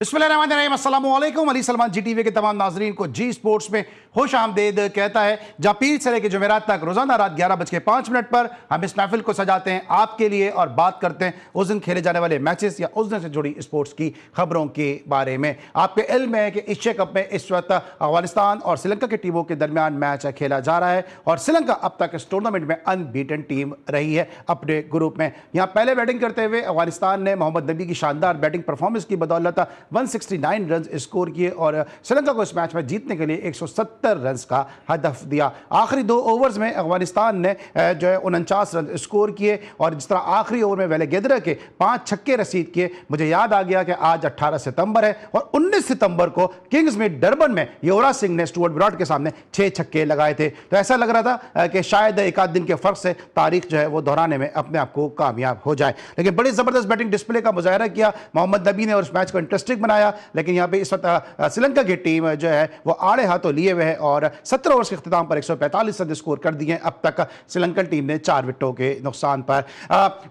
बिस्मिल्लाहिर्रहमानिर्रहीम, अस्सलामु अलैकुम। अली सलमान जी टीवी के तमाम नाजरीन को जी स्पोर्ट्स में खुश आमदेद कहता है, जहाँ पीर से लेकर जुमेरात तक रोजाना रात 11:05 पर हम इस महफिल को सजाते हैं आपके लिए और बात करते हैं उस दिन खेले जाने वाले मैचेस या उस दिन से जुड़ी स्पोर्ट्स की खबरों के बारे में। आपके इल्म है कि एशिया कप में इस वक्त अफगानिस्तान और श्रीलंका की टीमों के दरमियान मैच खेला जा रहा है और श्रीलंका अब तक इस टूर्नामेंट में अनबीटन टीम रही है अपने ग्रुप में। यहाँ पहले बैटिंग करते हुए अफगानिस्तान ने मोहम्मद नबी की शानदार बैटिंग परफॉर्मेंस की बदौलत 169 रन स्कोर किए और श्रीलंका को इस मैच में जीतने के लिए 170 रन का हदफ दिया। आखिरी 2 ओवर्स में अफगानिस्तान ने जो है 49 रन स्कोर किए और जिस तरह आखिरी ओवर में वेलेगेदरा के 5 छक्के रसीद किए, मुझे याद आ गया कि आज 18 सितंबर है और 19 सितंबर को किंग्स में डरबन में युवराज सिंह ने स्टुअर्ट ब्रॉड के सामने 6 छक्के लगाए थे। तो ऐसा लग रहा था कि शायद एक आध दिन के फर्क से तारीख जो है वो दोहराने में अपने आप को कामयाब हो जाए, लेकिन बड़ी जबरदस्त बैटिंग डिस्प्ले का मुजाहरा किया मोहम्मद नबी ने और इस मैच को इंटरेस्टिंग बनाया। लेकिन यहाँ पे इस वक्त श्रीलंका की टीम जो है वो आड़े हाथों लिए हुए है और 17 ओवर्स के इख्तिताम पर 145 रन स्कोर कर दिए अब तक श्रीलंकन टीम ने 4 विकेटों के नुकसान पर।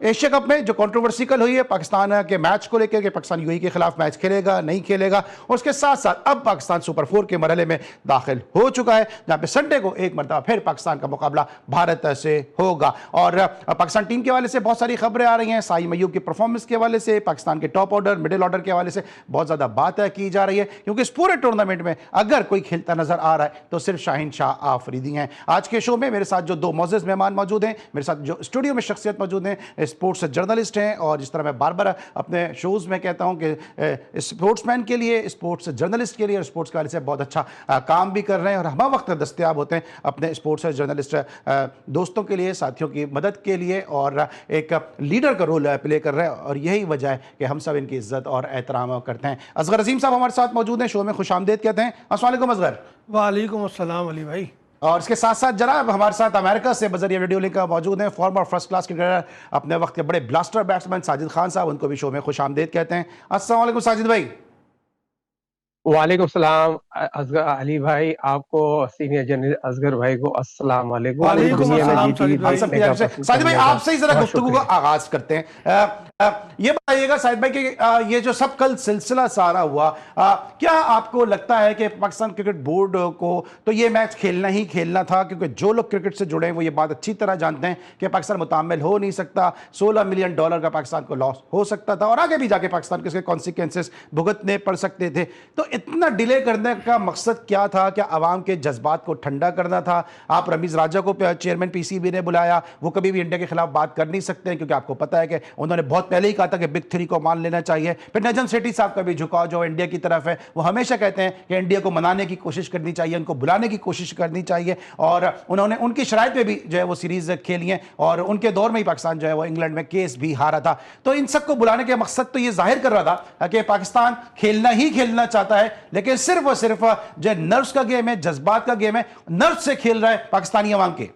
एशिया कप में जो कंट्रोवर्सी कल हुई है पाकिस्तान के मैच को लेकर के, पाकिस्तान यूएई के खिलाफ मैच खेलेगा नहीं खेलेगा, और उसके साथ साथ अब पाकिस्तान सुपर 4 के मरहले में दाखिल हो चुका है, जहां पे संडे को एक मरतबा फिर पाकिस्तान का मुकाबला भारत से होगा। और पाकिस्तान टीम के हवाले से बहुत सारी खबरें आ रही हैं, साइम अय्यूब की परफॉर्मेंस के हवाले से, पाकिस्तान के टॉप ऑर्डर मिडिल ऑर्डर के हवाले से बहुत ज्यादा बात की जा रही है, क्योंकि इस पूरे टूर्नामेंट में अगर कोई खेलता नजर आ रहा है तो सिर्फ शाहीन शाह आफरीदी हैं। आज के शो में मेरे साथ जो 2 मोअज़्ज़ज़ मेहमान मौजूद हैं, मेरे साथ जो स्टूडियो में शख्सियत मौजूद हैं, स्पोर्ट्स जर्नलिस्ट हैं, और जिस तरह मैं बार बार अपने शोज में कहता हूं कि स्पोर्ट्समैन के लिए, स्पोर्ट्स जर्नलिस्ट के लिए और स्पोर्ट्स के वाले से बहुत अच्छा काम भी कर रहे हैं और हम वक्त दस्तयाब होते हैं अपने स्पोर्ट्स जर्नलिस्ट दोस्तों के लिए, साथियों की मदद के लिए, और एक लीडर का रोल प्ले कर रहे हैं, और यही वजह है कि हम सब इनकी इज्जत और एहतराम करते हैं। असगर अजीम साहब हमारे साथ मौजूद हैं, शो में खुशामदीद कहते हैं। अस्सलाम वालेकुम असगर। वालेकुम अस्सलाम अली भाई। और इसके साथ साथ जनाब हमारे साथ अमेरिका से बजरिया वीडियो लिंक मौजूद हैं फॉर्मर फर्स्ट क्लास क्रिकेटर, अपने वक्त के बड़े ब्लास्टर बैट्समैन साजिद खान साहब, उनको भी शो में खुशामदीद कहते हैं। अस्सलाम वालेकुम साजिद भाई। वालेकुम सलाम असगर अली भाई, आपको सीनियर जर्नलिस्ट असगर भाई को अस्सलाम वालेकुम। वालेकुम अस्सलाम साजिद भाई। साजिद भाई आपसे ही जरा गुफ्तगू का आगाज करते हैं। ये बताइएगा साजिद भाई कि ये जो सब कल सिलसिला सारा हुआ, क्या आपको लगता है कि पाकिस्तान क्रिकेट बोर्ड को तो ये मैच खेलना ही खेलना था, क्योंकि जो लोग क्रिकेट से जुड़े हैं वो ये बात अच्छी तरह जानते हैं कि पाकिस्तान मुतामिल हो नहीं सकता, $16 मिलियन का पाकिस्तान को लॉस हो सकता था और आगे भी जाके पाकिस्तान के इसके कॉन्सिक्वेंसेस भुगतने पड़ सकते थे। तो इतना डिले करने का मकसद क्या था? क्या आवाम के जज्बात को ठंडा करना था? आप रमीज राजा को चेयरमैन पीसीबी ने बुलाया, वो कभी भी इंडिया के खिलाफ बात कर नहीं सकते हैं, क्योंकि आपको पता है कि उन्होंने बहुत पहले ही कहा था कि बिग 3 को मान लेना चाहिए। फिर नजम सेठी साहब का भी झुकाव जो इंडिया की तरफ है, वो हमेशा कहते हैं कि इंडिया को मनाने की कोशिश करनी चाहिए, उनको बुलाने की कोशिश करनी चाहिए, और उन्होंने उनकी शराइत में भी जो है वो सीरीज खेली है और उनके दौर में ही पाकिस्तान जो है वो इंग्लैंड में केस भी हारा था। तो इन सबको बुलाने के मकसद तो ये जाहिर कर रहा था कि पाकिस्तान खेलना ही खेलना चाहता है, लेकिन सिर्फ और सिर्फ जो नर्व्स का गेम है, जज्बात का गेम है, नर्व्स से खेल रहा है पाकिस्तानी अवाम के।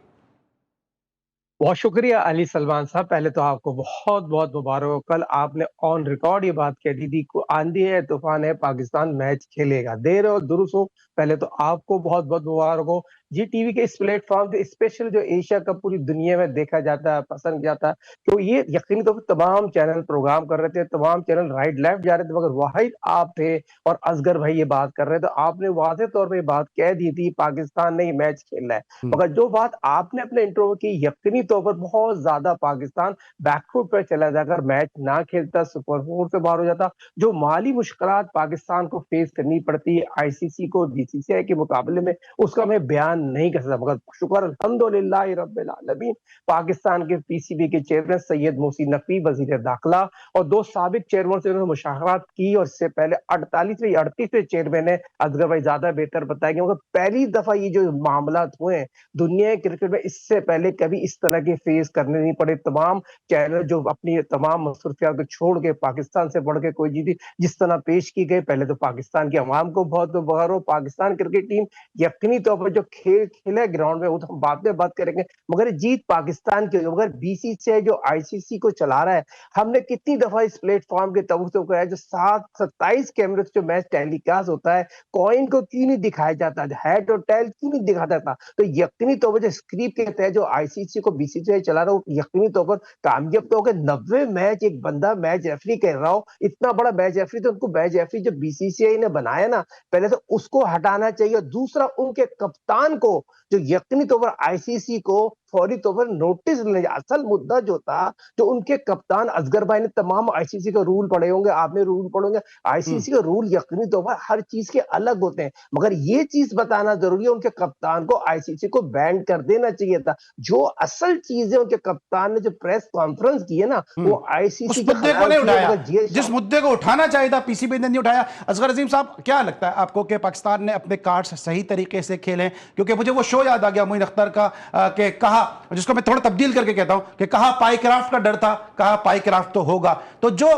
बहुत शुक्रिया अली सलमान साहब, पहले तो आपको बहुत बहुत मुबारक हो। कल आपने ऑन रिकॉर्ड ये बात कह दी थी को आंधी है तूफान है पाकिस्तान मैच खेलेगा, देर हो दुरुस्त हो, पहले तो आपको बहुत बहुत मुबारक हो। जी टीवी के इस प्लेटफॉर्म पे स्पेशल जो एशिया कप पूरी दुनिया में देखा जाता है, पसंद किया जाता है, तो ये यकीनी तौर पर तमाम चैनल प्रोग्राम कर रहे थे, तमाम चैनल राइट लेफ्ट जा रहे थे, मगर वाहिद आप थे और असगर भाई ये बात कर रहे थे। आपने वाज़ेह तौर पर बात कह दी थी पाकिस्तान ने ये मैच खेलना है, मगर जो बात आपने अपने इंटरव्यू की, यकीनी तौर पर बहुत ज्यादा पाकिस्तान बैकफुट पर चला जाकर मैच ना खेलता, सुपर 4 से बाहर हो जाता। जो माली मुश्किलात पाकिस्तान को फेस करनी पड़ती है आईसीसी को बीसीसीआई के मुकाबले में, उसका मैं बयान नहीं कर सकता, मगर शुक्र अल्हम्दुलिल्लाह रब्बिल आलमीन पाकिस्तान के पीसीबी के चेयरमैन सैयद मोहसिन नकवी, वजीर दाखिला और 2 साबिक चेयरमैन से उन्होंने मुशावरत की, और इससे पहले 38वें 38वें चेयरमैन है असगर भाई ज्यादा बेहतर बताएंगे, मगर पहली दफा ये जो मामला हुए हैं दुनिया क्रिकेट में, इससे पहले कभी इस तरह के फेस करने नहीं पड़े। तमाम चैनल जो अपनी तमाम मसरूफियात को छोड़ के पाकिस्तान से बढ़ के कोई जीती, जिस तरह पेश की गई, पहले तो पाकिस्तान की अवाम को बहुत मुबारक हो। पाकिस्तान क्रिकेट टीम यकीनी तौर पर जो खेल खेल खेला ग्राउंड में, वो तो हम बाद में बात करेंगे, मगर जीत पाकिस्तान की होगी। मगर बीसीसीआई जो आईसीसी को चला रहा है, हमने कितनी दफा इस प्लेटफॉर्म के तवज्जो को है, जो 27 कैमरे से जो मैच टेलीकास्ट होता है, कॉइन को क्यों नहीं दिखाया जाता, हेड और टेल क्यों नहीं दिखाया जाता? तो यकीनी तौर पर जो स्क्रिप्ट के तहत जो आईसीसी को बीसीसीआई चला रहा है, वो यकीनी तौर पर कामयाब तो होगा। 90 मैच एक बंदा मैच रेफरी कह रहा हो, इतना बड़ा मैच रेफरी, तो उनको मैच रेफरी जो बीसीसीआई ने बनाया ना, पहले तो उसको हटाना चाहिए। दूसरा, उनके कप्तान को जो यकीनी तौर पर आईसीसी को फौरी तौर पर नोटिस लेने, असल मुद्दा जो था, जो उनके कप्तान असगर भाई ने तमाम आईसीसी का रूल पढ़े होंगे, आपने रूल पढ़ोगे, आईसीसी का रूल यकीनी तौर पर हर चीज के अलग होते हैं, मगर ये चीज बताना जरूरी है, उनके कप्तान को आईसीसी को बैन कर देना चाहिए था। जो असल चीज है, उनके कप्तान ने जो प्रेस कॉन्फ्रेंस की है ना, वो आईसीसी उस के मुद्दे को खिलाफ नहीं की है, उठाया, मगर जिस मुद्दे को उठाना चाहिए था पीसीबी ने नहीं उठाया। असगर अजीम साहब, क्या लगता है आपको कि पाकिस्तान ने अपने कार्ड्स सही तरीके से खेले? क्योंकि मुझे वो शो याद आ गया मोइन अख्तर का, कि कहा, जिसको मैं थोड़ा तब्दील करके कहता हूं, कि कहा पाईक्राफ्ट का डर था, कहा पाईक्राफ्ट तो होगा। तो जो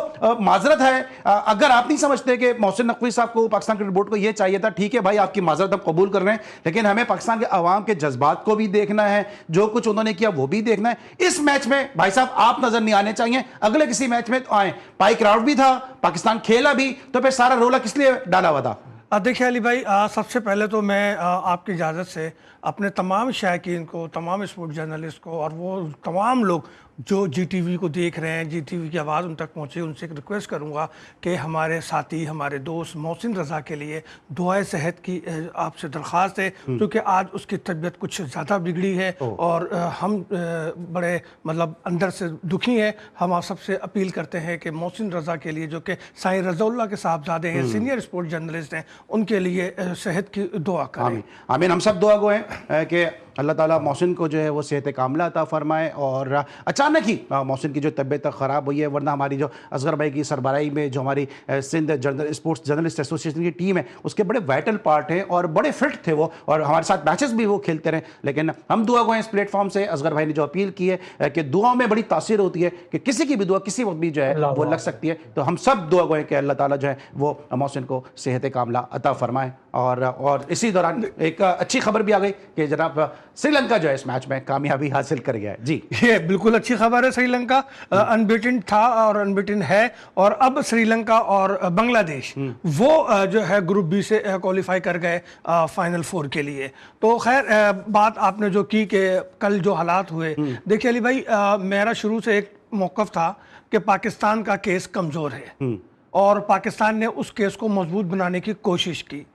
माजरत है, अगर आप नहीं समझते कि मोहसिन नकवी साहब को, पाकिस्तान क्रिकेट बोर्ड को ये चाहिए था, ठीक है भाई, आपकी माजरत हम कबूल कर रहे हैं, लेकिन हमें पाकिस्तान के अवाम के जज्बात को भी देखना है, जो कुछ उन्होंने किया वो भी देखना है। इस मैच में भाई साहब आप नजर नहीं आने चाहिए, अगले किसी मैच में तो आए। पाईक्राफ्ट भी था, पाकिस्तान खेला भी, तो फिर सारा रोला किस लिए डाला हुआ था? देखिए अली भाई, सबसे पहले तो मैं आपकी इजाज़त से अपने तमाम शायकीन को, तमाम स्पोर्ट जर्नलिस्ट को, और वो तमाम लोग जो जीटीवी को देख रहे हैं, जीटीवी की आवाज़ उन तक पहुँचे, उनसे एक रिक्वेस्ट करूँगा कि हमारे साथी, हमारे दोस्त मोहसिन रज़ा के लिए दुआए सेहत की आपसे दरख्वास्त है, क्योंकि आज उसकी तबीयत कुछ ज़्यादा बिगड़ी है और हम बड़े मतलब अंदर से दुखी हैं। हम आप सबसे अपील करते हैं कि मोहसिन रज़ा के लिए, जो कि साईं रज़ाउल्लाह के साहबजादे हैं, सीनियर स्पोर्ट जर्नलिस्ट हैं, उनके लिए सेहत की दुआ करें। आमीन आमीन। हम सब दुआ गो हैं कि अल्लाह ताला मोहसिन को जो है वो सेहत कामला अता फरमाए। और अचानक ही मोहसिन की जो तबीयत ख़राब हुई है, वरना हमारी जो असगर भाई की सरबराही में जो हमारी सिंध स्पोर्ट्स जर्नलिस्ट एसोसिएशन की टीम है, उसके बड़े वाइटल पार्ट हैं और बड़े फिट थे वो, और हमारे साथ मैचेस भी वो खेलते रहे। लेकिन हम दुआ गो हैं इस प्लेटफॉर्म से, असगर भाई ने जो अपील की है कि दुआओं में बड़ी तासीर होती है, कि किसी की भी दुआ किसी वक्त भी जो है वो लग सकती है। तो हम सब दुआ गो हैं कि अल्लाह ताला जो है वो मोहसिन को सेहत कामला अता फरमाए। और इसी दौरान एक अच्छी खबर भी आ गई कि जनाब श्रीलंका जो है इस मैच में कामयाबी हासिल कर गया है। जी, ये बिल्कुल अच्छी खबर है। श्रीलंका अनबीटन था और अनबीटन है, और अब श्रीलंका और बांग्लादेश वो जो है ग्रुप बी से क्वालिफाई कर गए फाइनल 4 के लिए। तो खैर, बात आपने जो की कि कल जो हालात हुए, देखिए अली भाई, मेरा शुरू से एक मौक़िफ़ था कि पाकिस्तान का केस कमज़ोर है और पाकिस्तान ने उस केस को मजबूत बनाने की कोशिश की।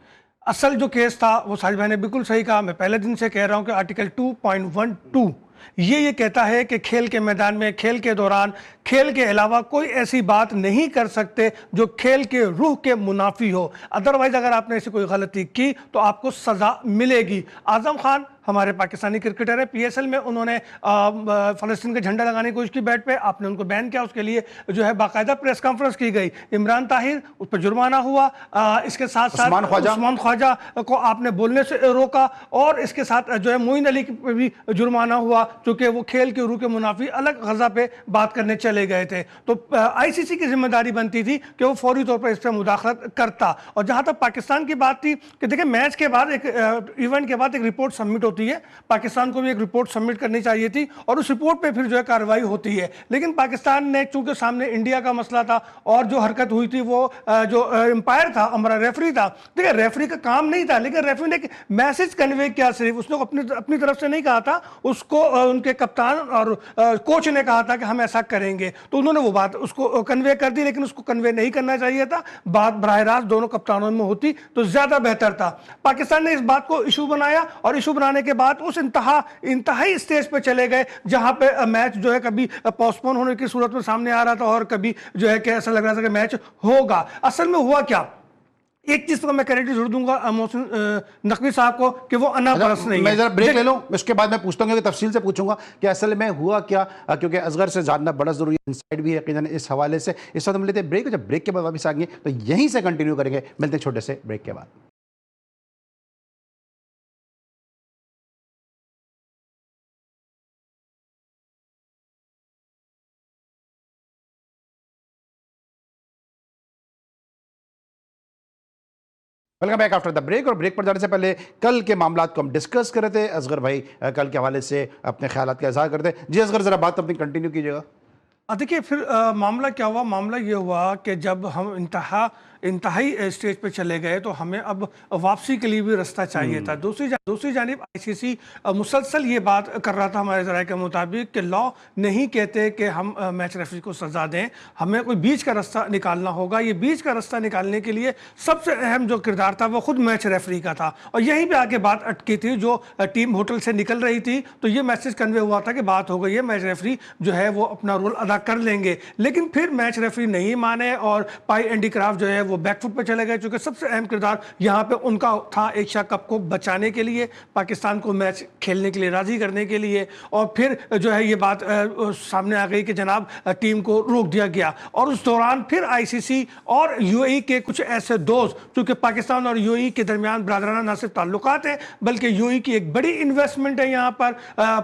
असल जो केस था, वो साजिद भाई ने बिल्कुल सही कहा, मैं पहले दिन से कह रहा हूं कि आर्टिकल 2.12 ये कहता है कि खेल के मैदान में, खेल के दौरान, खेल के अलावा कोई ऐसी बात नहीं कर सकते जो खेल के रूह के मुनाफी हो। अदरवाइज अगर आपने ऐसी कोई गलती की तो आपको सजा मिलेगी। आजम खान हमारे पाकिस्तानी क्रिकेटर है, पीएसएल में उन्होंने फ़लस्तीन का झंडा लगाने की कोशिश की बैट पे, आपने उनको बैन किया, उसके लिए जो है बाकायदा प्रेस कॉन्फ्रेंस की गई। इमरान ताहिर, उस पर जुर्माना हुआ, इसके साथ साथ उस्मान ख्वाजा को आपने बोलने से रोका, और इसके साथ जो है मोइन अली पे भी जुर्माना हुआ, क्योंकि वो खेल के रूह के मुनाफी अलग गज़ा पे बात करने चले गए थे। तो आईसीसी की जिम्मेदारी बनती थी कि वो फौरी तौर पर इस पर मुदाखलत करता। और जहाँ तक पाकिस्तान की बात थी कि देखिए, मैच के बाद, एक इवेंट के बाद एक रिपोर्ट सबमिट होती है, पाकिस्तान को भी एक रिपोर्ट सबमिट करनी चाहिए थी, और उस रिपोर्ट पे फिर जो है कार्रवाई होती है। लेकिन पाकिस्तान ने, चूंकि सामने इंडिया का मसला था और जो हरकत हुई थी वो जो एम्पायर था, हमारा रेफरी था, देखिए रेफरी का काम नहीं था, लेकिन रेफरी ने एक मैसेज कन्वे किया, सिर्फ उसने अपनी तरफ से नहीं कहा था, उसको उनके कप्तान और कोच ने कहा था कि हम ऐसा करेंगे, तो उन्होंने वो बात उसको कन्वे कर दी, लेकिन उसको कन्वे नहीं करना चाहिए था। बात बराह रास्त दोनों कप्तानों में होती तो ज्यादा बेहतर था। पाकिस्तान ने इस बात को इशू बनाया, और इशू बनाने के बाद उस इंतहाई स्टेज पे चले गए जहां पे मैच जो है कभी पोस्टपोन होने की सूरत में सामने आ रहा था, और कभी जो है कि ऐसा लग रहा था कि मैच होगा। असल में हुआ क्या, एक चीज तो मैं क्रेडिट जरूर दूंगा मोहसिन नकवी साहब को कि वो अनापरस्त नहीं है। मैं जरा ब्रेक ले लूं, उसके बाद मैं पूछता हूं कि तफसील से पूछूंगा कि असल में हुआ क्या, क्योंकि असगर से जानना बड़ा जरूरी है, इनसाइड भी है यकीनन इस हवाले से। इस वक्त हम लेते हैं ब्रेक, जब ब्रेक के बाद वापस आएंगे तो यहीं से कंटिन्यू करेंगे। मिलते हैं छोटे से ब्रेक के बाद। Welcome back after the break. और ब्रेक पर जाने से पहले कल के मामलात को हम डिस्कस कर रहे थे। असगर भाई कल के हवाले से अपने ख्यालात का इज़हार करते हैं। जी असगर, ज़रा बात अपनी कंटिन्यू कीजिएगा। देखिए फिर मामला क्या हुआ। मामला ये हुआ कि जब हम इंतहाई स्टेज पे चले गए तो हमें अब वापसी के लिए भी रास्ता चाहिए था। दूसरी जानिब आईसीसी मुसलसल ये बात कर रहा था हमारे ज़राए के मुताबिक कि लॉ नहीं कहते कि हम मैच रेफरी को सज़ा दें, हमें कोई बीच का रास्ता निकालना होगा। ये बीच का रास्ता निकालने के लिए सबसे अहम जो किरदार था वो खुद मैच रेफरी का था। और यहीं पर आके बात अटकी थी। जो टीम होटल से निकल रही थी तो ये मैसेज कन्वे हुआ था कि बात हो गई है, मैच रेफरी जो है वो अपना रोल अदा कर लेंगे। लेकिन फिर मैच रेफरी नहीं माने और पाई एंडी क्राफ्ट जो है वो बैकफुट पे चले गए, क्योंकि सबसे अहम किरदार यहाँ पे उनका था एशिया कप को बचाने के लिए, पाकिस्तान को मैच खेलने के लिए राजी करने के लिए। और फिर जो है ये बात सामने आ गई कि जनाब टीम को रोक दिया गया। और उस दौरान फिर आईसीसी और यूएई के कुछ ऐसे दोस्त, क्योंकि पाकिस्तान और यूएई के दरमियान ब्रादराना ना सिर्फ ताल्लुकात हैं बल्कि यूएई की एक बड़ी इन्वेस्टमेंट है यहाँ पर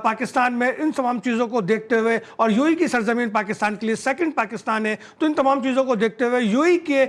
पाकिस्तान में। इन तमाम चीज़ों को देखते हुए, और यूएई की सरजमीन पाकिस्तान के लिए सेकंड पाकिस्तान है, तो इन तमाम चीज़ों को देखते हुए यूएई के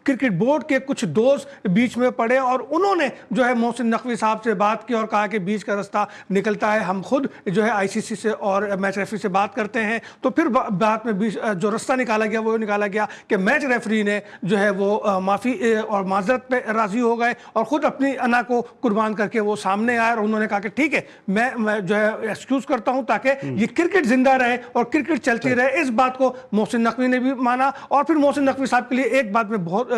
क्रिकेट बोर्ड के कुछ दोस्त बीच में पड़े और उन्होंने जो है मोहसिन नकवी साहब से बात की और कहा कि बीच का रास्ता निकलता है, हम खुद जो है आईसीसी से और मैच रेफरी से बात करते हैं। तो फिर बात में बीच जो रास्ता निकाला गया वो निकाला गया कि मैच रेफरी ने जो है वो माफ़ी और माजरत पे राज़ी हो गए और ख़ुद अपनी अना को कुर्बान करके वो सामने आए और उन्होंने कहा कि ठीक है, मैं जो है एक्सक्यूज़ करता हूँ ताकि ये क्रिकेट जिंदा रहे और क्रिकेट चलती रहे। इस बात को मोहसिन नकवी ने भी माना। और फिर मोहसिन नकवी साहब के लिए एक बात में बहुत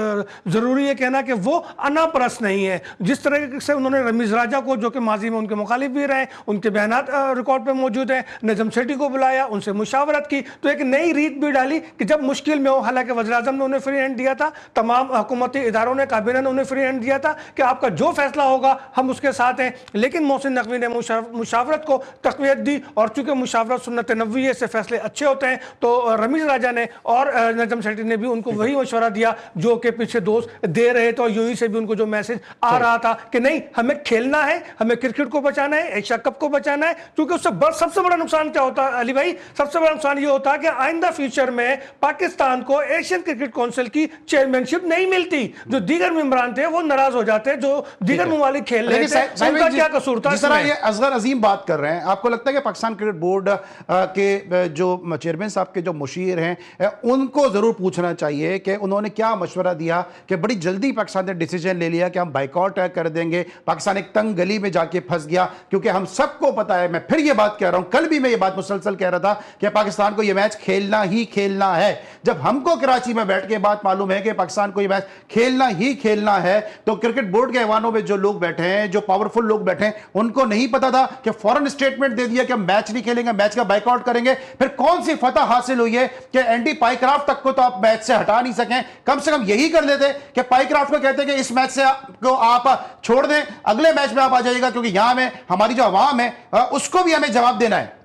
ज़रूरी है कहना कि वो अनापरस्त नहीं है। जिस तरह से उन्होंने रमीज़ राजा को, जो कि माजी में उनके मुखालिफ भी रहे, उनके बयानात रिकॉर्ड पे मौजूद हैं, नजम सेठी को बुलाया, उनसे मुशावरत की, तो एक नई रीत भी डाली कि जब मुश्किल में हो, हालांकि वज़ीर-ए-आज़म ने उन्हें फ्री हैंड दिया था, तमाम हुकूमती इदारों ने, काबीना ने उन्हें फ्री हैंड दिया था कि आपका जो फैसला होगा हम उसके साथ हैं। लेकिन मोहसिन नकवी ने मुशावरत को तक़वियत दी और चूंकि मुशावरत सुन्नत नबवी से फैसले अच्छे होते हैं, तो रमीज़ राजा ने और नजम सेठी ने भी उनको वही मशवरा दिया जो कि पीछे दोस्त दे रहे थे। और यूएई से भी उनको जो मैसेज आ रहा था कि नहीं, हमें खेलना है, हमें क्रिकेट को बचाना है, एशिया कप को बचाना है। क्योंकि उससे सबसे बड़ा नुकसान क्या होता है अली भाई? सबसे बड़ा नुकसान ये होता है कि आइंदा फ्यूचर में पाकिस्तान को एशियन क्रिकेट काउंसिल की चेयरमैनशिप नहीं मिलती। जो दीगर मेंबरान थे वो नाराज हो जाते, जो दीगर ममालिक खेल रहे थे उनका क्या कसूर था? जिस तरह ये असगर अजीम बात कर रहे हैं, आपको लगता है कि पाकिस्तान क्रिकेट बोर्ड के जो चेयरमैन साहब के जो मुशीर हैं उनको जरूर पूछना चाहिए कि उन्होंने क्या मशवरा दिया कि बड़ी जल्दी पाकिस्तान ने डिसीजन ले लिया कि हम बाइकआउट कर देंगे। पाकिस्तान एक तंग गली में जाके फंस गया, क्योंकि हम सबको पता है, मैं फिर ये बात कह रहा हूं, कल भी मैं ये बात मुसलसल कह रहा था कि पाकिस्तान को ये मैच खेलना ही खेलना है। जब हमको कराची में बैठ के बात मालूम है कि पाकिस्तान को ये मैच खेलना ही खेलना है, तो क्रिकेट बोर्ड के ऐवानों में जो लोग बैठे हैं, जो पावरफुल लोग बैठे हैं, उनको नहीं पता था कि फौरन स्टेटमेंट दे दिया कि हम मैच नहीं खेलेंगे, मैच का बाइकआउट करेंगे। फिर कौन सी फतह हासिल हुई है कि एंडी पाइक्राफ्ट तक को तो आप मैच से हटा नहीं सकें। कम से कम यही कर देते कि पाइक्राफ्ट को कहते कि इस मैच से को आप छोड़ दें, अगले मैच में आप आ जाइएगा, क्योंकि यहां में हमारी जो अवाम है उसको भी हमें जवाब देना है।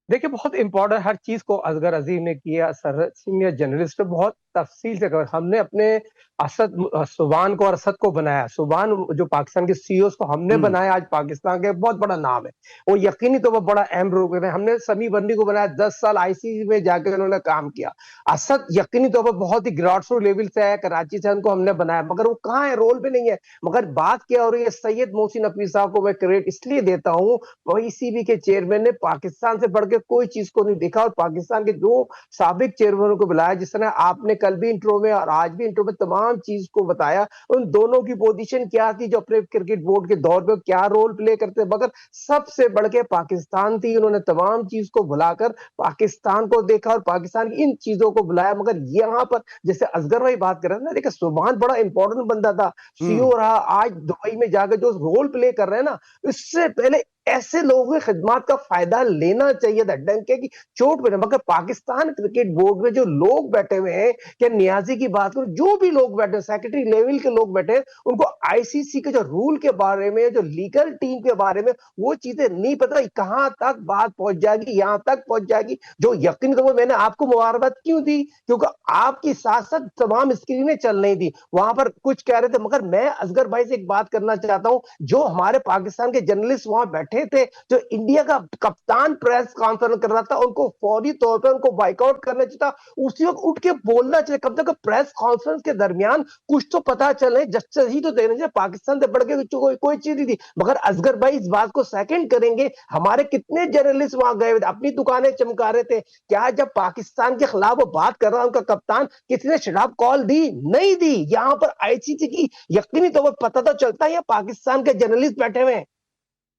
देखिए, बहुत इंपॉर्टेंट हर चीज को असगर अजीम ने किया, सर सीनियर जर्नलिस्ट बहुत तफसील से कर। हमने अपने सुबान को और असद को बनाया। सुबान जो पाकिस्तान के सीईओ को हमने बनाया, आज पाकिस्तान के बहुत बड़ा नाम है, वो यकीनी तो वो बड़ा अहम रोल है। हमने समी बंदी को बनाया, 10 साल आईसीसी में जाकर उन्होंने काम किया। असद यकीनी तौर पर बहुत ही ग्रास रूट लेवल से है, कराची से उनको हमने बनाया, मगर वो कहाँ है, रोल पे नहीं है। मगर बात क्या हो रही है, सैयद मोहसिन नकवी साहब को मैं क्रेडिट इसलिए देता हूँ, पीसीबी के चेयरमैन ने पाकिस्तान से बढ़ के कोई चीज को नहीं देखा और पाकिस्तान के दो साबिक चेयरमैनों को बुलाया, जिस तरह आपने कल भी इंट्रो में और आज भी इंट्रो में तमाम चीज को बताया। उन दोनों की पोजीशन क्या थी, जो अपने क्रिकेट बोर्ड के दौर पे क्या रोल प्ले करते, मगर सबसे बढ़ के पाकिस्तान थी। उन्होंने तमाम चीज को भुलाकर पाकिस्तान को देखा और पाकिस्तान की इन चीजों को बुलाया। मगर यहाँ पर जैसे असगर भाई बात कर रहे हैं ना, देखिए सुभान बड़ा इंपॉर्टेंट बंदा था, सीईओ रहा, आज दुबई में जाकर जो रोल प्ले कर रहे हैं ना, इससे पहले ऐसे लोगों की खिदमत का फायदा लेना चाहिए था, डंके की चोट पे। मगर पाकिस्तान क्रिकेट बोर्ड में जो लोग बैठे हुए हैं, क्या नियाजी की बात करूं, जो भी लोग बैठे, सेक्रेटरी लेवल के लोग बैठे, उनको आईसीसी के जो रूल के बारे में, जो लीगल टीम के बारे में वो चीजें नहीं पता। कहां तक बात पहुंच जाएगी, यहां तक पहुंच जाएगी जो यकीन तो मैंने आपको मुबारकबाद क्यों दी, क्योंकि आपकी साथ साथ तमाम स्क्रीनें चल रही थी, वहां पर कुछ कह रहे थे। मगर मैं असगर भाई से एक बात करना चाहता हूं, जो हमारे पाकिस्तान के जर्नलिस्ट वहां बैठे बैठे थे, जो इंडिया का कप्तान प्रेस कॉन्फ्रेंस कर रहा था, उनको फौरी तौर पर उनको बाइकआउट करना चाहिए था, उसी वक्त उठ के बोलना चाहिए। कम से कम प्रेस कॉन्फ्रेंस के दरमियान कुछ तो पता चले, जस्टिस ही तो देना चाहिए। पाकिस्तान से बढ़ के कोई चीज नहीं थी। मगर असगर भाई इस बात को सेकंड करेंगे, हमारे कितने जर्नलिस्ट वहां गए, अपनी दुकानें चमका रहे थे, क्या जब पाकिस्तान के खिलाफ वो बात कर रहा है उनका कप्तान, किसी ने शराब कॉल दी? नहीं दी। यहां पर आईसीसी की यकीनी तौर पर पता तो चलता है, पाकिस्तान के जर्नलिस्ट बैठे हुए हैं।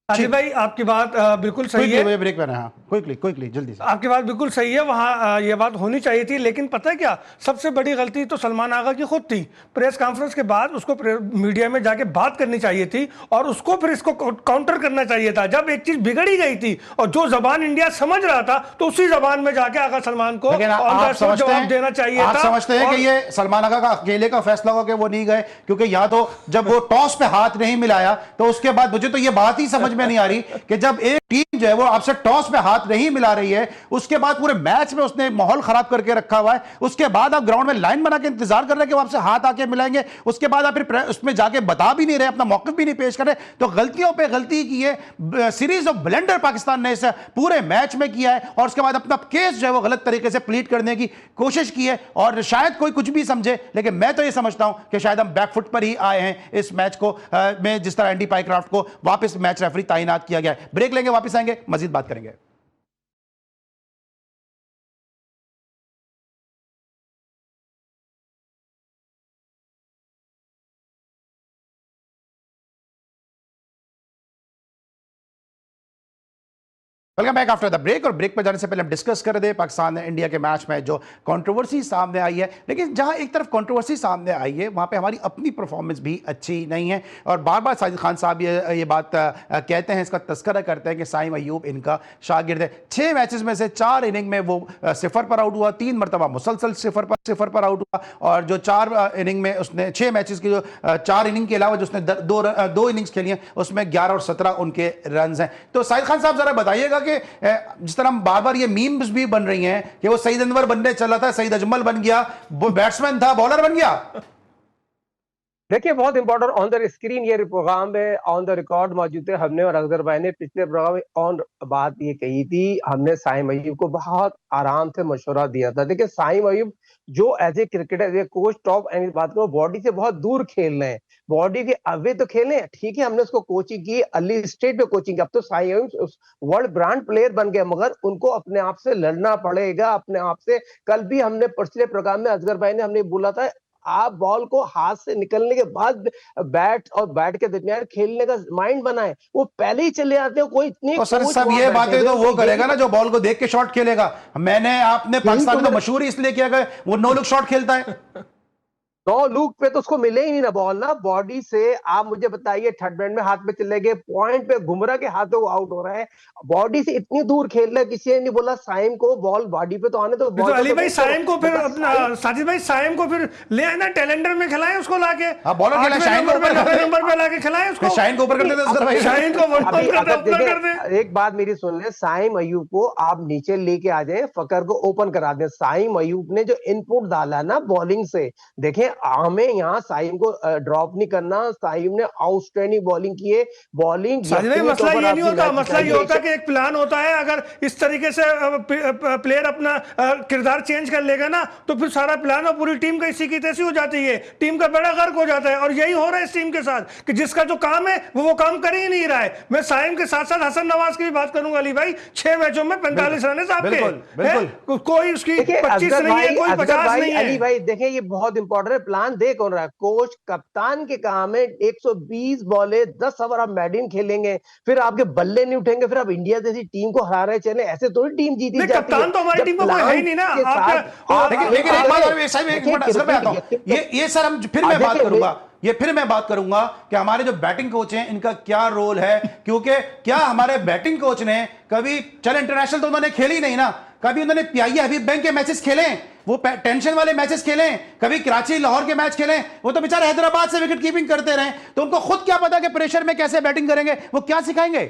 साजिद भाई आपकी बात बिल्कुल सही है। ब्रेक में हाँ, क्विकली जल्दी से। आपकी बात बिल्कुल सही है, वहां ये बात होनी चाहिए थी। लेकिन पता है क्या, सबसे बड़ी गलती तो सलमान आगा की खुद थी। प्रेस कॉन्फ्रेंस के बाद उसको मीडिया में जाके बात करनी चाहिए थी और उसको फिर इसको काउंटर करना चाहिए था। जब एक चीज बिगड़ ही गई थी और जो जबान इंडिया समझ रहा था, तो उसी जबान में जाके आगा सलमान को जवाब देना चाहिए था। आप समझते हैं कि ये सलमान आगा का अकेले का फैसला होगा कि वो नहीं गए? क्योंकि यहाँ तो जब वो टॉस पे हाथ नहीं मिलाया, तो उसके बाद मुझे तो ये बात ही समझ में नहीं आ रही कि जब एक टीम जो है वो आपसे टॉस में हाथ नहीं मिला रही है, उसके बाद पूरे मैच में उसने माहौल खराब करके रखा हुआ है, उसके बाद आप ग्राउंड में लाइन बना के इंतजार कर रहे हैं कि वो आपसे हाथ आके मिलाएंगे, उसके बाद आप फिर उसमें जाके बता भी नहीं रहे, अपना मौक़िफ़ भी नहीं पेश कर रहे। तो गलतियों पे गलती की है, सीरीज ऑफ ब्लेंडर पाकिस्तान ने इस पूरे मैच में किया है और उसके बाद अपना केस जो है वो गलत तरीके से प्लीट करने की कोशिश की है। और शायद कोई कुछ भी समझे, लेकिन मैं तो ये समझता हूं कि शायद हम बैकफुट पर ही आए हैं इस मैच को में, जिस तरह एंडी पाइक्राफ्ट को वापस मैच रेफरी तैनात किया गया है। ब्रेक लेंगे, वापस आएंगे, मजीद बात करेंगे। Welcome back after the break. और ब्रेक पर जाने से पहले हम डिस्कस कर रहे थे पाकिस्तान इंडिया के मैच में जो कंट्रोवर्सी सामने आई है। लेकिन जहां एक तरफ कंट्रोवर्सी सामने आई है, वहां पे हमारी अपनी परफॉर्मेंस भी अच्छी नहीं है। और बार बार साजिद खान साहब ये बात कहते हैं, इसका तस्करा करते हैं कि साइम अयूब इनका शागिर्द है। 6 मैचेस में से 4 इनिंग में वो 0 पर आउट हुआ, 3 मरतबा मुसलसल 0 पर आउट हुआ। और जो 4 इनिंग में उसने 6 मैचेस की जो 4 इनिंग के अलावा जो उसने 2 इनिंग्स खेली हैं, उसमें 11 और 17 उनके रन हैं। तो साजिद खान साहब जरा बताइएगा कि जिस तरह हम बार बार ये मीम्स भी बन रही हैं कि वो सईद अनवर बनने चला था, सईद अजमल बन गया, वो बैट्समैन था, बॉलर बन गया। देखिए, बहुत इंपॉर्टेंट ऑन द स्क्रीन ये प्रोग्राम में ऑन द रिकॉर्ड मौजूद है। हमने और असगर भाई ने पिछले प्रोग्राम में ऑन बात ये कही थी, हमने साइम अयूब को बहुत आराम से मशवरा दिया था। देखिए, साइम अयूब जो as a cricketer coach top and बात करो, बॉडी से बहुत दूर खेल रहे हैं, बॉडी के अवे तो खेले, ठीक है, हमने उसको कोचिंग की, अर्ली स्टेज पे कोचिंग की। अब तो Saim Ayub world brand player बन गए, मगर उनको अपने आप से लड़ना पड़ेगा, अपने आप से। कल भी हमने पिछले प्रोग्राम में असगर भाई ने हमने बोला था, आप बॉल को हाथ से निकलने के बाद बैट के दरमियान खेलने का माइंड बनाए। वो पहले ही चले आते हैं, कोई इतनी। तो सर सब ये बातें तो वो करेगा ना जो बॉल को देख के शॉट खेलेगा। आपने पाकिस्तान को मशहूर इसलिए किया गया, वो नो लुक शॉट खेलता है। 9 लूक पे तो उसको मिले ही नहीं ना बॉल ना, बॉडी से। आप मुझे बताइए, थर्ड बैंड में हाथ पे चले गए, पॉइंट पे घुमरा के हाथों वो आउट हो रहा है, बॉडी से इतनी दूर खेल रहा है। किसी ने नहीं बोला साइम को बॉल बॉडी पे तो आने दो। तो अली भाई साइम को फिर अपना साजिद भाई साइम को फिर ले आए ना, टैलेंडर में खिलाएं उसको लाके, बॉलर खिलाएं, शाहीन को ऊपर नंबर पे लाके खिलाएं उसको, शाहीन को ऊपर कर देते भाई, शाहीन को कर दे। एक बात मेरी सुन ले, साइम अयूब को आप नीचे लेके आ जाए, फकर को ओपन करा दें। साइम अयूब ने जो इनपुट डाला ना बॉलिंग से, देखें हमें यहाँ साइम को ड्रॉप नहीं करना। साइम ने आउटस्टैंडिंग बॉलिंग की है। बॉलिंग मसला ये नहीं होता, मसला ये होता कि एक प्लान होता है, अगर इस तरीके से प्लेयर अपना किरदार चेंज कर लेगा ना, तो फिर सारा प्लान और पूरी टीम का इसी की तैसी हो जाती है, टीम का बड़ा गर्क हो जाता है। और यही हो रहा है इस टीम के साथ कि जिसका जो काम है वो काम कर ही नहीं रहा है। मैं साइम के साथ साथ हसन नवाज की भी बात करूंगा अली भाई, 6 मैचों में 45 रन है साहब के, कोई उसकी 25 नहीं है, कोई 50 नहीं है। अली भाई देखें, ये बहुत इंपॉर्टेंट है, प्लान दे कौन रहा है? कोच कप्तान के काम है। 120 बॉले 10 ओवर आप मैडिन खेलेंगे, फिर आपके बल्ले नहीं उठेंगे, फिर आप इंडिया जैसी टीम को हरा रहे चले, ऐसे थोड़ी टीम जीती जाती है। कप्तान तो हमारी टीम को कोई है ही नहीं ना। लेकिन एक बात और साहब, एक मिनट असर पे आता हूं, ये सर हम फिर मैं बात करूंगा, फिर मैं बात करूंगा कि हमारे जो बैटिंग कोच हैं इनका क्या रोल है। क्योंकि क्या हमारे बैटिंग कोच ने कभी, चल इंटरनेशनल तो उन्होंने खेली नहीं ना, कभी उन्होंने पीआईए हबीब बैंक के मैचेस खेले, वो टेंशन वाले मैचेस खेले, कभी कराची लाहौर के मैच खेले? वो तो बेचारे हैदराबाद से विकेट कीपिंग करते रहे, तो उनको खुद क्या पता कि प्रेशर में कैसे बैटिंग करेंगे, वो क्या सिखाएंगे?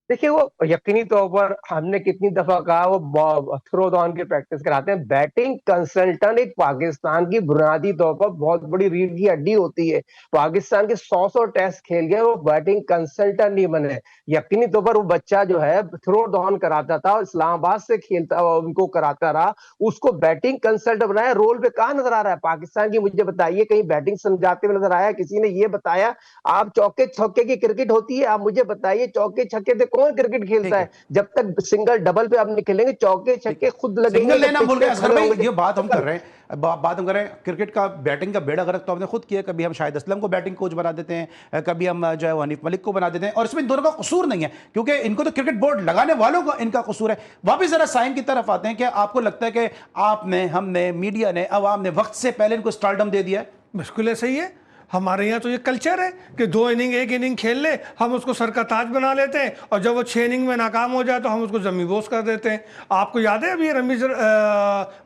देखिए वो यकीनी तौर पर हमने कितनी दफा कहा, वो थ्रो डाउन की प्रैक्टिस कराते हैं। बैटिंग कंसल्टेंट एक पाकिस्तान की बुनियादी तौर पर बहुत बड़ी रीढ़ की हड्डी होती है। पाकिस्तान के 100 टेस्ट खेल गए, वो बैटिंग कंसल्टेंट नहीं बने। यकीनी तौर पर वो बच्चा जो है थ्रो डाउन कराता था, इस्लामाबाद से खेलता उनको कराता रहा, उसको बैटिंग कंसल्टेंट बनाया। रोल पे कहाँ नजर आ रहा है पाकिस्तान की? मुझे बताइए, कहीं बैटिंग समझाते हुए नजर आया? किसी ने ये बताया आप चौके छक्के की क्रिकेट होती है? आप मुझे बताइए, चौके छक्के से कौन क्रिकेट खेलता है? जब तक सिंगल डबल पे आप निकलेंगे, चौके छक्के खुद लगेंगे। सिंगल लेना तो बोल रहे हैं असगर भाई, होंगे। ये बात हम कर रहे हैं, बात हम कर रहे हैं क्रिकेट का, बैटिंग का बेड़ा गर्क तो हमने खुद किया। कभी हम शाहिद असलम को बैटिंग कोच बना देते हैं, कभी हम जो है वो हनीफ मलिक को बना देते हैं, और इसमें इन दोनों का कसूर नहीं है, क्योंकि इनको तो क्रिकेट बोर्ड लगाने वालों का इनका कसूर है। वापिस जरा साइम की तरफ आते हैं। क्या आपको लगता है कि आपने, हमने, मीडिया ने, अवाम ने वक्त से पहले इनको स्टारडम दे दिया है? बिल्कुल ऐसा ही है। हमारे यहाँ तो ये कल्चर है कि 2 इनिंग 1 इनिंग खेल ले, हम उसको सर का ताज बना लेते हैं, और जब वो 6 इनिंग में नाकाम हो जाए तो हम उसको जमी बोस कर देते हैं। आपको याद है अभी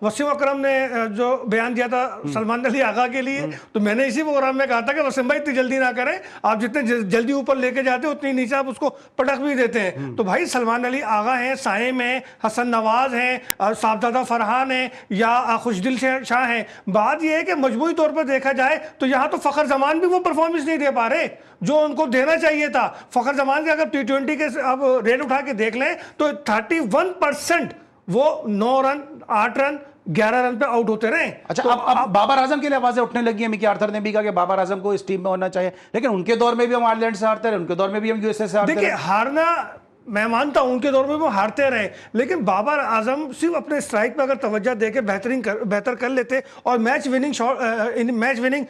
वसीम अकरम ने जो बयान दिया था सलमान अली आगा के लिए, तो मैंने इसी प्रोग्राम में कहा था कि वसीम भाई इतनी जल्दी ना करें, आप जितने जल्दी ऊपर लेके जाते हो उतनी नीचे आप उसको पटक भी देते हैं। तो भाई सलमान अली आगा हैं, साइम हैं, हसन नवाज हैं, साहबजादा फरहान हैं, या खुशदिल शाह हैं। बात यह है कि मजमूई तौर पर देखा जाए तो यहाँ तो फखर जमान भी वो परफॉर्मेंस नहीं दे पा रहे जो उनको देना चाहिए था। फखर जमान के अगर T20 के अब रेट उठा के देख लें तो 31% वो 9 रन 8 रन 11 रन पे आउट होते रहे। अच्छा, तो अब बाबर आजम के लिए आवाजें उठने लगी हैं। मिकी आर्थर ने भी कहा कि बाबर आजम को इस टीम में होना चाहिए, लेकिन उनके दौर में भी हम आयरलैंड से हारते रहे, उनके दौर में भी हम यूएसए से हारते रहे। देखिए, हारना मैं मानता हूं उनके दौर में वो हारते रहे, लेकिन बाबर आजम सिर्फ अपने स्ट्राइक पे अगर तवज्जो देके बेहतर कर लेते और मैच विनिंग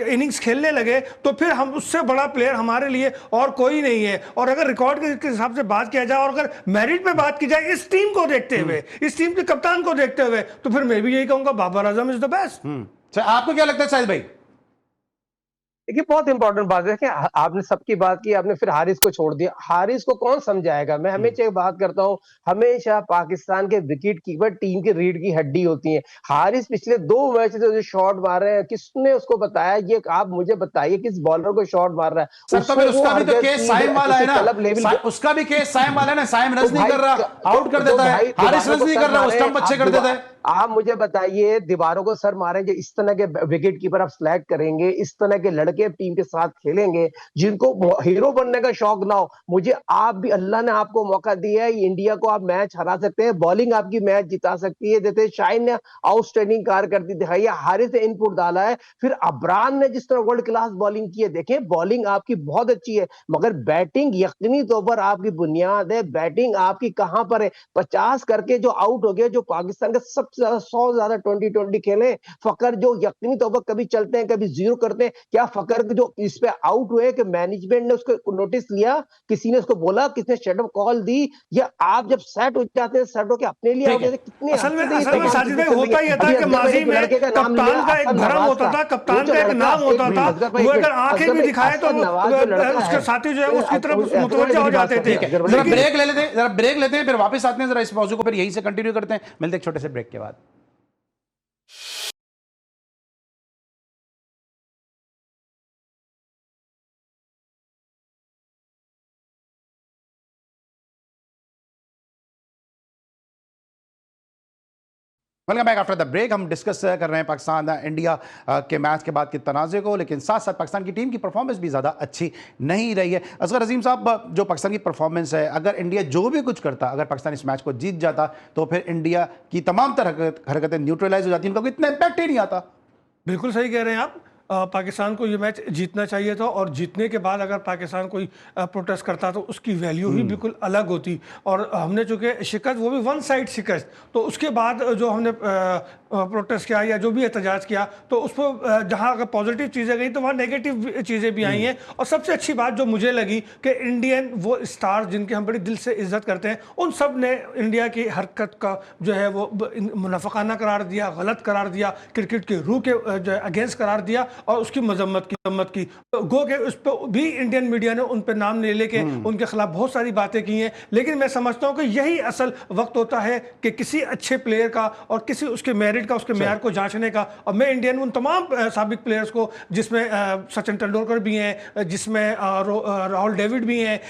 इनिंग्स खेलने लगे तो फिर हम उससे बड़ा प्लेयर हमारे लिए और कोई नहीं है। और अगर रिकॉर्ड के हिसाब से बात किया जाए और अगर मेरिट पे बात की जाए इस टीम को देखते हुए, इस टीम के कप्तान को देखते हुए, तो फिर मैं भी यही कहूंगा Babar Azam is the best. आपको क्या लगता है शाहिद भाई? देखिए बहुत इंपॉर्टेंट बात है कि आपने सबकी बात की, आपने फिर हारिस को छोड़ दिया। हारिस को कौन समझाएगा? मैं हमेशा एक बात करता हूं, हमेशा पाकिस्तान के विकेट कीपर टीम की रीढ़ की हड्डी होती हैं। हारिस पिछले 2 मैच से जो शॉट मार रहे हैं, किसने उसको बताया? ये आप मुझे बताइए किस बॉलर को शॉट मार रहा है? सर, तो फिर उसका भी तो केस साइम वाला है ना, उसका भी केस साइम वाला है ना। साइम रन नहीं कर रहा, आउट कर देता है, हारिस रन नहीं कर रहा, स्टंप अच्छे कर देता है। आप मुझे बताइए, दीवारों को सर मारेंगे, इस तरह के विकेट कीपर आप सिलेक्ट करेंगे, इस तरह के लड़के टीम के साथ खेलेंगे जिनको हीरो बनने का शौक ना हो। मुझे आप भी, अल्लाह ने आपको मौका दिया है, इंडिया को आप मैच हरा सकते हैं, बॉलिंग आपकी मैच जिता सकती है। जैसे शाइन ने आउटस्टैंडिंग कारकर्दगी दिखाई है, हारिस ने इनपुट डाला है, फिर अबरान ने जिस तरह वर्ल्ड क्लास बॉलिंग की है। देखें, बॉलिंग आपकी बहुत अच्छी है, मगर बैटिंग यकीनी तौर पर आपकी बुनियाद है। बैटिंग आपकी कहां पर है? 50 करके जो आउट हो गया, जो पाकिस्तान का सबसे ज्यादा 100 ज्यादा 2020 खेले फकर, जो यकीनी तौर पर कभी चलते हैं कभी जीरो करते हैं। क्या फकर जो इस पे आउट हुए कि मैनेजमेंट ने उसको नोटिस लिया, किसी ने उसको बोला, किसने शटअप कॉल दी, या आप जब सेट हो जाते हैं सेट हो के अपने लिए कितने असल में साजिद भाई होता ही था कि माजी में कप्तान का एक भरम होता था, कप्तान का एक नाम होता था, वो अगर आंखें भी दिखाए तो उसके साथी जो है उसकी तरफ मुतवज्जो हो जाते थे। जरा ब्रेक लेते हैं, फिर वापस आते हैं, जरा इस मौजू को फिर यहीं से कंटिन्यू करते हैं। मिलते हैं एक छोटे से ब्रेक के बाद। Welcome back after the break. हम डिस्कस कर रहे हैं पाकिस्तान इंडिया के मैच के बाद के तनाज़े को, लेकिन साथ साथ पाकिस्तान की टीम की परफॉर्मेंस भी ज़्यादा अच्छी नहीं रही है। असगर अजीम साहब, जो पाकिस्तान की परफॉर्मेंस है, अगर इंडिया जो भी कुछ करता, अगर पाकिस्तान इस मैच को जीत जाता तो फिर इंडिया की तमाम तरह हरकतें न्यूट्रलाइज हो जाती, उनका इतना इम्पैक्ट ही नहीं आता। बिल्कुल सही कह रहे हैं आप। पाकिस्तान को ये मैच जीतना चाहिए था, और जीतने के बाद अगर पाकिस्तान कोई प्रोटेस्ट करता तो उसकी वैल्यू ही बिल्कुल अलग होती। और हमने चूँकि शिकस्त, वो भी 1 साइड शिकस्त, तो उसके बाद जो हमने प्रोटेस्ट किया या जो भी एहतजाज किया, तो उस पर जहाँ अगर पॉजिटिव चीज़ें गई तो वहाँ नेगेटिव चीज़ें भी आई हैं। और सबसे अच्छी बात जो मुझे लगी कि इंडियन वो स्टार्स जिनकी हम बड़ी दिल से इज्जत करते हैं, उन सब ने इंडिया की हरकत का जो है वो मुनाफिकाना करार दिया, गलत करार दिया, क्रिकेट के रूह के जो है अगेंस्ट करार दिया और उसकी मजम्मत की। गो के उस पर भी इंडियन मीडिया ने उन पर नाम ले लेके उनके खिलाफ बहुत सारी बातें की हैं। लेकिन मैं समझता हूँ कि यही असल वक्त होता है कि किसी अच्छे प्लेयर का और किसी उसके मेरिट क्रिकेट का, उसके म्यार को जांचने का। और मैं इंडियन उन तमाम साबिक प्लेयर्स को, जिसमें सचिन तेंदुलकर भी हैं, जिसमें राहुल डेविड भी हैं,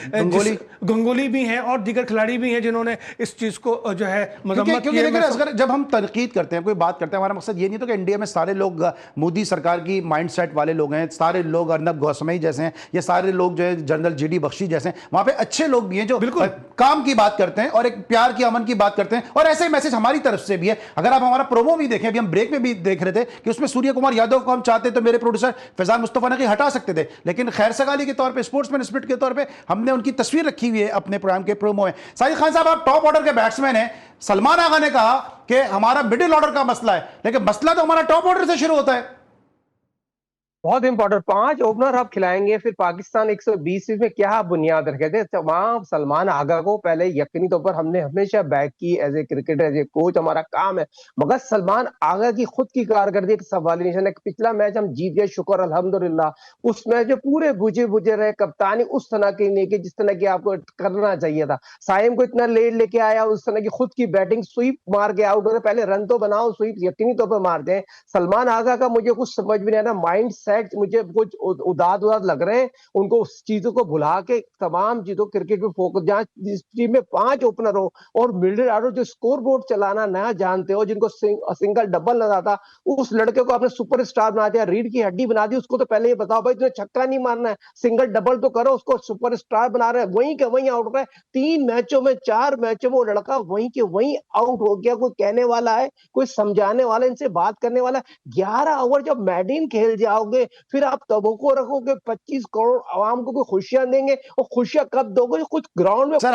गंगोली भी हैं, और दीगर खिलाड़ी भी हैं जिन्होंने इस चीज को जो है मजम्मत की है। अगर जब हम तनकीद करते हैं, कोई बात करते हैं, हमारा मकसद ये नहीं तो कि इंडिया में सारे लोग मोदी सरकार की माइंडसेट वाले लोग हैं, सारे लोग अर्नब गोस्वामी जैसे हैं, ये सारे लोग जो है जनरल जीडी बख्शी जैसे हैं। वहां पे अच्छे लोग भी हैं जो बिल्कुल काम की बात करते हैं और एक प्यार की, अमन की बात करते हैं, और ऐसे ही मैसेज हमारी तरफ से भी है। अगर आप हमारा प्रोमो भी देखें, अभी हम ब्रेक में भी देख रहे थे कि उसमें सूर्य कुमार यादव को हम चाहते तो मेरे प्रोड्यूसर फैजान मुस्तफा नकवी हटा सकते थे, लेकिन खैर सगाली के तौर पे, स्पोर्ट्समैन स्पिरिट के तौर पे हमने उनकी तस्वीर रखी हुई है अपने प्रोग्राम के प्रोमो में। साजिद खान साहब, आप टॉप ऑर्डर के बैट्समैन हैं। सलमान आगा ने कहा कि हमारा मिडिल ऑर्डर का मसला है, लेकिन मसला तो हमारा टॉप ऑर्डर से शुरू होता है। बहुत इंपॉर्टेंट 5 ओपनर आप खिलाएंगे, फिर पाकिस्तान 120 में क्या बुनियाद रखे थे। तमाम सलमान आगा को पहले यकीनी तौर पर हमने हमेशा बैक की, as a cricketer, as a coach हमारा काम है, मगर सलमान आगा की खुद की कारकर्दगी का सवाल ही निशान है। पिछला मैच हम जीत गए, शुक्र अल्हम्दुलिल्लाह। उस मैच में पूरे बुझे रहे, कप्तानी उस तरह की नहीं की जिस तरह की आपको करना चाहिए था। साइम को इतना लेट लेके आया, उस तरह की खुद की बैटिंग, स्वीप मार के आउट हो रहे, पहले रन तो बनाओ, स्वीप यकीनी तौर पर मारते हैं। सलमान आगा का मुझे कुछ समझ भी नहीं आ रहा, माइंड मुझे कुछ उदाद लग रहे हैं। उनको उस चीजों को भुला के तमाम चीजों क्रिकेट में फोकस, जहां जिस टीम में 5 ओपनर हो और मिडिल ऑर्डर जो स्कोर बोर्ड चलाना नया जानते हो, जिनको सिंगल डबल नजर आता, उस लड़के को आपने सुपरस्टार बना दिया, रीढ़ की हड्डी बना दी। उसको तो पहले ये बताओ भाई, तुझे छक्का नहीं मारना है, सिंगल डबल तो करो। उसको सुपरस्टार बना रहे हैं, वहीं के वहीं आउट हो रहा है। 3 मैचों में 4 मैचों में वो लड़का वहीं के वहीं आउट हो गया। कोई कहने वाला है, कोई समझाने वाला, इनसे बात करने वाला। 11 ओवर जब मैडिन खेल जाओगे, फिर आप तबको रखोगे 25 करोड़ आवाम को कोई खुशियां देंगे, और खुशियां कब दोगे? कुछ ग्राउंड में सर,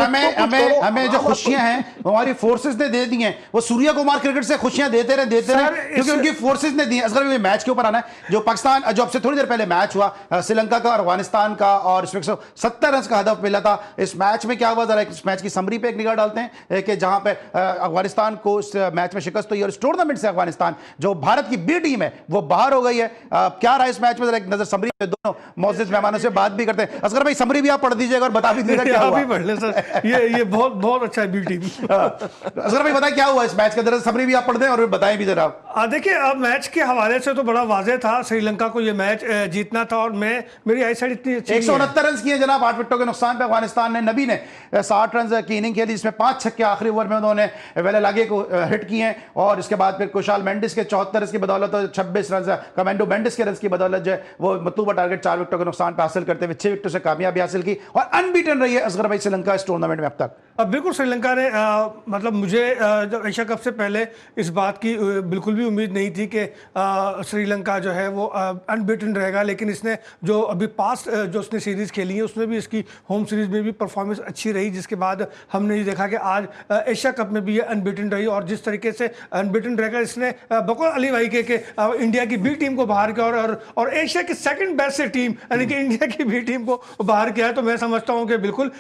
हमें जो खुशियां हैं हमारी फोर्सेस ने दे दी हैं। वो सूर्य कुमार क्रिकेट से खुशियां देते रहे क्योंकि उनकी फोर्सेस ने दी। असगर मैच के ऊपर आना है, जो पाकिस्तान, जो अब से थोड़ी देर पहले मैच हुआ श्रीलंका का और अफगानिस्तान का, और इसमें 170 रन का हदफ मिला था। इस मैच में क्या हुआ, जरा इस मैच की समरी पे एक निगाह डालते हैं कि जहां पे अफगानिस्तान को इस मैच में शिकस्त हुई और इस टूर्नामेंट से अफगानिस्तान, जो भारत की बी टीम है, वो बाहर हो गई है। क्या रहा इस मैच में, जरा एक नजर समरी पे, दोनों मौजूद मेहमानों से बात भी करते हैं। असगर भाई, समरी भी आप पढ़ दीजिएगा और बता भी दीजिएगा क्या हुआ। पढ़ ले सर, ये बहुत बहुत अच्छा है बी टीम। असगर भाई, बताएं क्या हुआ इस मैच के अंदर, समरी भी आप पढ़ दें और बताएं भी जरा। देखिए, अब मैच के हवाले से तो बड़ा वाज़ेह था, श्रीलंका को ये मैच जीतना था, और मेरी आई साइड इतनी अच्छी 169 रन किए जनाब 8 विकेटों के नुकसान पे अफगानिस्तान ने। नबी ने 60 रन की इनिंग खेली, जिसमें 5 छक्के आखिरी ओवर में उन्होंने वेले लागे को हिट किए हैं, और इसके बाद फिर कुशाल मेंडिस के 74 रन की बदौलत, 26 रन कमेंडो मेंडिस के रन की बदौलत जो है वो मतलूबा टारगेट 4 विकेटों के नुकसान पर हासिल करते हुए 6 विकेटों से कामयाबी हासिल की, और अनबीटन रही है असगर भाई श्रीलंका इस टूर्नामेंट में अब तक। अब बिल्कुल श्रीलंका ने मतलब मुझे जब एशिया कप से पहले इस बात की बिल्कुल भी उम्मीद नहीं थी कि श्रीलंका जो है वो अनबीटन रहेगा, लेकिन इसने जो अभी पास्ट जो उसने सीरीज़ खेली है, उसमें भी इसकी होम सीरीज़ में भी परफॉर्मेंस अच्छी रही, जिसके बाद हमने ये देखा कि आज एशिया कप में भी ये अनबीटन रही। और जिस तरीके से अनबीटन रहकर इसने बकौल अली भाई के इंडिया की बी टीम को बाहर किया, और एशिया की सेकंड बेस्ट टीम यानी कि इंडिया की बी टीम को बाहर किया है, तो मैं समझता हूं कि बिल्कुल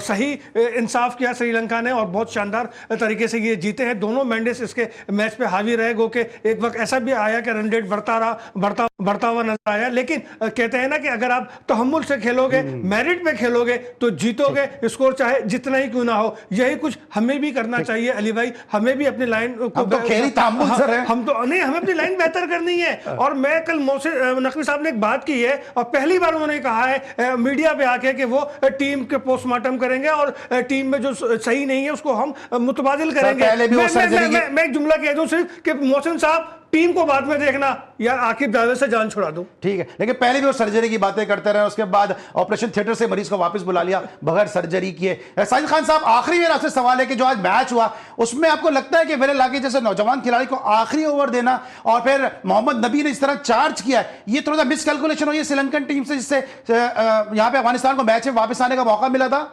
सही इंसाफ किया श्रीलंका ने, और बहुत शानदार तरीके से ये जीते हैं। दोनों मैंडेस इसके मैच पे हावी रहे, गो के एक वक्त ऐसा भी आया कि रन रेट बढ़ता हुआ नजर आया, लेकिन कहते हैं ना कि अगर आप तहम्मुल से खेलोगे, मेरिट पे खेलोगे, तो जीतोगे, स्कोर चाहे जितना ही क्यों ना हो। यही कुछ हमें भी करना चाहिए अली भाई, हमें भी अपनी लाइन को हम तो नहीं, हमें अपनी लाइन बेहतर करनी है। और मैं कल मोहसिन नकवी साहब ने एक बात की है, और पहली बार उन्होंने कहा है मीडिया पे आके कि वो टीम के पोस्टमार्टम करेंगे, और टीम में जो सही नहीं है उसको हम मुतबादिल करेंगे। मैं एक जुमला कह दूं सिर्फ कि मोहसिन साहब, टीम को बाद में देखना या आकिब जावेद से जान छुड़ा दो। ठीक है, लेकिन पहले भी वो सर्जरी की बातें करते रहे, उसके बाद ऑपरेशन थिएटर से मरीज को वापस बुला लिया बगैर सर्जरी किए। साजिद खान साहब, आखिरी मेरा आपसे सवाल है कि जो आज मैच हुआ, उसमें आपको लगता है कि वेले लागे जैसे नौजवान खिलाड़ी को आखिरी ओवर देना, और फिर मोहम्मद नबी ने इस तरह चार्ज किया, ये थोड़ा सा मिसकैलकुलेशन हुई है श्रीलंकन टीम से, जिससे यहां पे अफगानिस्तान को मैच में वापस आने का मौका मिला था?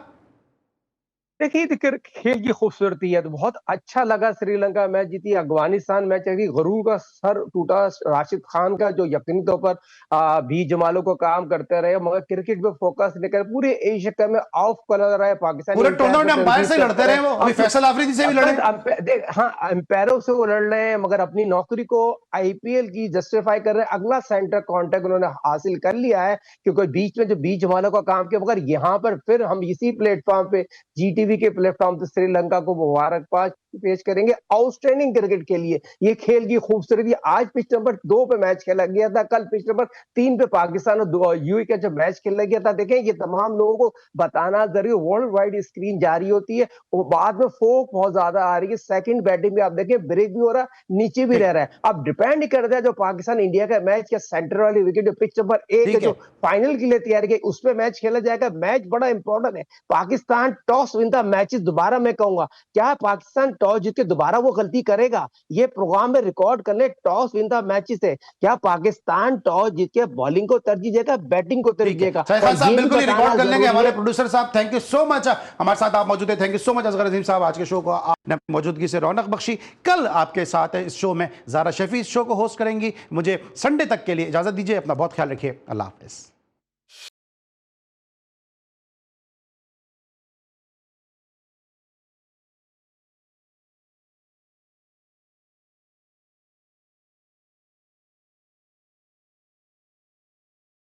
देखिए, खेल की खूबसूरती है, तो बहुत अच्छा लगा। श्रीलंका मैच जीती, अफगानिस्तान मैच जीती, गरूर का सर टूटा राशिद खान का, जो यकीनी तौर पर भी जमालों को काम करते रहे, मगर क्रिकेट पे फोकस लेकर पूरे एशिया कप में ऑफ कर रहा है पाकिस्तान। पूरे टूर्नामेंट अंपायर से लड़ते रहे वो, अभी फैसल आफरीदी से भी लड़े। हाँ, अंपायरों से वो लड़ रहे हैं, मगर अपनी नौकरी को आईपीएल की जस्टिफाई कर रहे हैं। अगला सेंटर कॉन्टेक्ट उन्होंने हासिल कर लिया है, क्योंकि बीच में जो बीच जमालों का काम किया, मगर यहाँ पर फिर हम इसी प्लेटफॉर्म पे GTV के प्लेटफॉर्म से श्रीलंका को मुबारकबाद पेश करेंगे आउटस्टैंडिंग क्रिकेट के लिए। ये खेल की खूबसूरती, आज पिच नंबर 2 पे मैच खेला गया था, कल पिच नंबर 3 पे पाकिस्तान और यूएई का जब मैच खेला गया था। देखें, ये तमाम लोगों को बताना जरूरी, वर्ल्ड वाइड स्क्रीन जारी होती है और बाद में फोक बहुत ज्यादा आ रही है। सेकंड बैटिंग में आप देखें ब्रेक भी हो रहा है, नीचे भी रह रहा है। अब डिपेंड करता है जो पाकिस्तान इंडिया का मैच या सेंटर वाली विकेट जो पिच नंबर 1 है जो फाइनल के लिए तैयार की, उसमें मैच खेला जाएगा। मैच बड़ा इंपॉर्टेंट है। Pakistan toss win the matches, दोबारा मैं कहूंगा, क्या पाकिस्तान टॉस जीत के दोबारा वो गलती करेगा? ये प्रोग्राम में रिकॉर्ड कर ले, टॉस विन द मैचेस है। क्या पाकिस्तान टॉस जीत के बॉलिंग को तरजीह देगा, बैटिंग को तरजीह देगा? बिल्कुल रिकॉर्ड कर लेंगे। हमारे प्रोड्यूसर साहब, थैंक यू सो मच, हमारे साथ आप मौजूद है। Thank you so much Asghar Azeem साहब, आज के शो को आपने अपनी मौजूदगी से रौनक बख्शी। कल आपके साथ इस शो में ज़ारा शफी इस शो को होस्ट करेंगी। मुझे संडे तक के लिए इजाजत दीजिए, अपना बहुत ख्याल रखिए, अल्लाह हाफिज़।